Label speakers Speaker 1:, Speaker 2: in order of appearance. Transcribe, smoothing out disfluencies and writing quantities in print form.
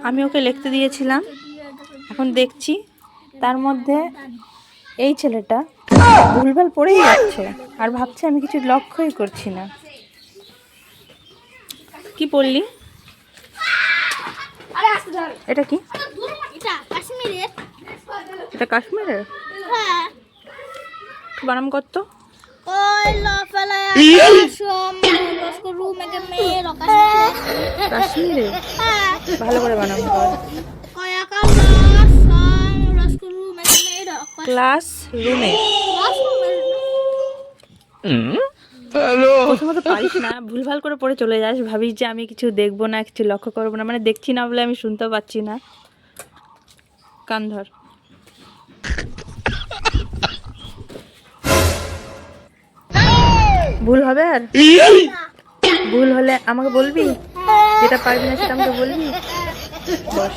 Speaker 1: আমি ওকে লিখতে দিয়েছিলাম, এখন দেখছি তার মধ্যে এই ছেলেটা ভুলভাল পড়েই যাচ্ছে আর ভাবছে আমি কিছু লক্ষ্যই করছি না। কি পড়লি? এটা কি? এটা কাশ্মীরের? বানাম কত? কাশ্মীরে ভালো করে বানাম কর। ক্লাস রুমে প্রথমত পারিস না, ভুলভাল করে পড়ে চলে যাস, ভাবিস যে আমি কিছু দেখবো না, কিছু লক্ষ্য করবো না, মানে দেখছি না বলে আমি শুনতেও পাচ্ছি না। কান ধর। ভুল হবে আর ভুল হলে আমাকে বলবি, যেটা পারবি না সেটা আমাকে বলবি। বস।